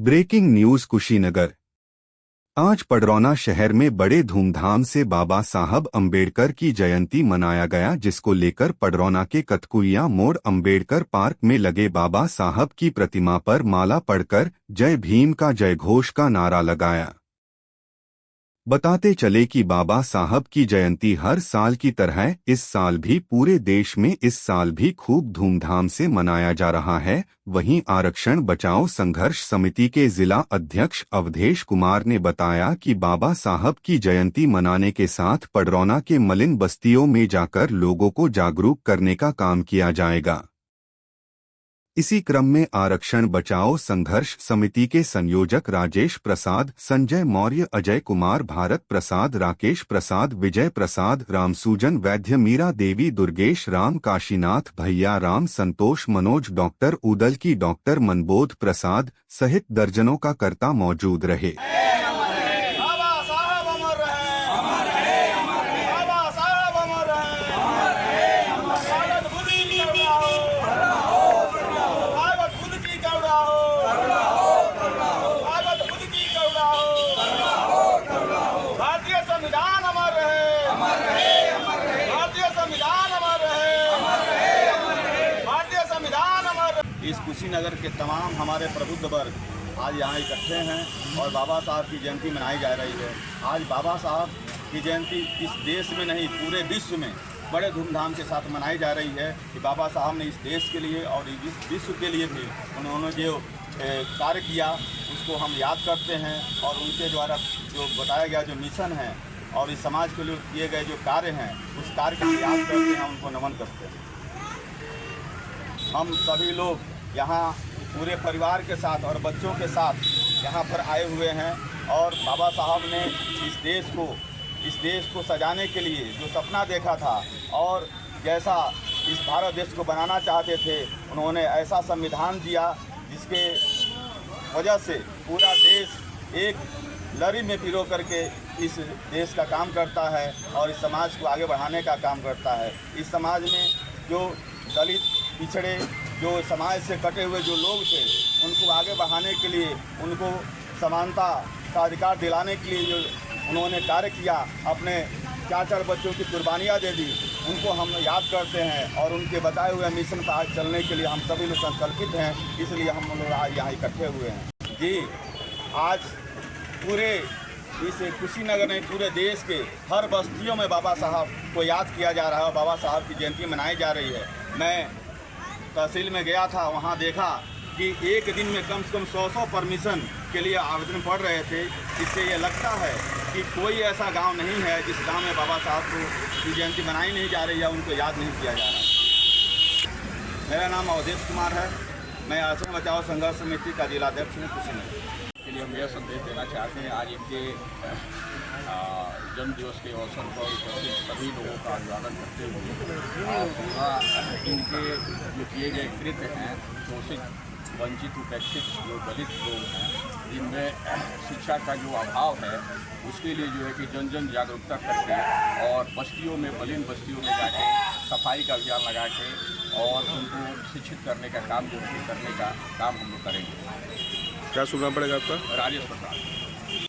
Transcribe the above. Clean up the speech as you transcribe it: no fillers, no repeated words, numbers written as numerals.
Breaking news Kushinagar. आज पडरौना शहर में बड़े धूमधाम से बाबा साहब अंबेडकर की जयंती मनाया गया, जिसको लेकर पडरौना के कतकुइया मोड़ अंबेडकर पार्क में लगे बाबा साहब की प्रतिमा पर माला पड़कर जय भीम का जयघोष का नारा लगाया। बताते चले कि बाबा साहब की जयंती हर साल की तरह इस साल भी पूरे देश में इस साल भी खूब धूमधाम से मनाया जा रहा है। वहीं आरक्षण बचाओ संघर्ष समिति के जिला अध्यक्ष अवधेश कुमार ने बताया कि बाबा साहब की जयंती मनाने के साथ पडरौना के मलिन बस्तियों में जाकर लोगों को जागरूक करने का काम किया जाएगा। इसी क्रम में आरक्षण बचाओ संघर्ष समिति के संयोजक राजेश प्रसाद, संजय मौर्य, अजय कुमार, भारत प्रसाद, राकेश प्रसाद, विजय प्रसाद, रामसूजन वैद्य, मीरा देवी, दुर्गेश राम, काशीनाथ भैया राम, संतोष, मनोज, डॉक्टर उदल की, डॉक्टर मनबोध प्रसाद सहित दर्जनों का कर्ता मौजूद रहे। इस कुशीनगर के तमाम हमारे प्रबुद्ध वर्ग आज यहाँ इकट्ठे हैं और बाबा साहब की जयंती मनाई जा रही है। आज बाबा साहब की जयंती इस देश में नहीं पूरे विश्व में बड़े धूमधाम के साथ मनाई जा रही है कि बाबा साहब ने इस देश के लिए और इस विश्व के लिए भी उन्होंने जो कार्य किया उसको हम याद करते हैं और उनके द्वारा जो बताया गया जो मिशन है और इस समाज के लिए किए गए जो कार्य हैं उस कार्य को याद करते हैं, उनको नमन करते हैं। हम सभी लोग यहाँ पूरे परिवार के साथ और बच्चों के साथ यहाँ पर आए हुए हैं और बाबा साहब ने इस देश को सजाने के लिए जो सपना देखा था और जैसा इस भारत देश को बनाना चाहते थे, उन्होंने ऐसा संविधान दिया जिसके वजह से पूरा देश एक लड़ी में पिरो करके इस देश का काम करता है और इस समाज को आगे बढ़ाने का काम करता है। इस समाज में जो दलित पिछड़े जो समाज से कटे हुए जो लोग थे उनको आगे बढ़ाने के लिए, उनको समानता का अधिकार दिलाने के लिए जो उन्होंने कार्य किया, अपने 4 बच्चों की कुर्बानियाँ दे दी, उनको हम याद करते हैं और उनके बताए हुए मिशन पर आज चलने के लिए हम सभी लोग संकल्पित हैं। इसलिए हम लोग आज यहाँ इकट्ठे हुए हैं। जी, आज पूरे इस कुशीनगर नहीं पूरे देश के हर बस्तियों में बाबा साहब को याद किया जा रहा है। बाबा साहब की जयंती मनाई जा रही है। मैं तहसील में गया था, वहाँ देखा कि एक दिन में कम से कम 100 परमिशन के लिए आवेदन पड़ रहे थे। इससे ये लगता है कि कोई ऐसा गांव नहीं है जिस गांव में बाबा साहब की जयंती मनाई नहीं जा रही है, उनको याद नहीं किया जा रहा। मेरा नाम अवधेश कुमार है। मैं आरक्षण बचाओ संघर्ष समिति का जिलाध्यक्ष हूँ कुशीनगर। के लिए हम यह संदेश देना चाहते हैं, आज इनके जन्म दिवस के अवसर पर उपस्थित सभी लोगों का अभिवादन करते हुए इनके जो किए गए कृत्य हैं, शोषित वंचित उपेक्षित जो दलित लोग हैं, जिनमें शिक्षा का जो अभाव है, उसके लिए जो है कि जन जन जागरूकता करके और बस्तियों में मलिन बस्तियों में जाके सफाई का अभियान लगा के और उनको शिक्षित करने का काम जो करने का काम हम लोग करेंगे। क्या सुनना पड़ेगा आपका? राजेश प्रसाद।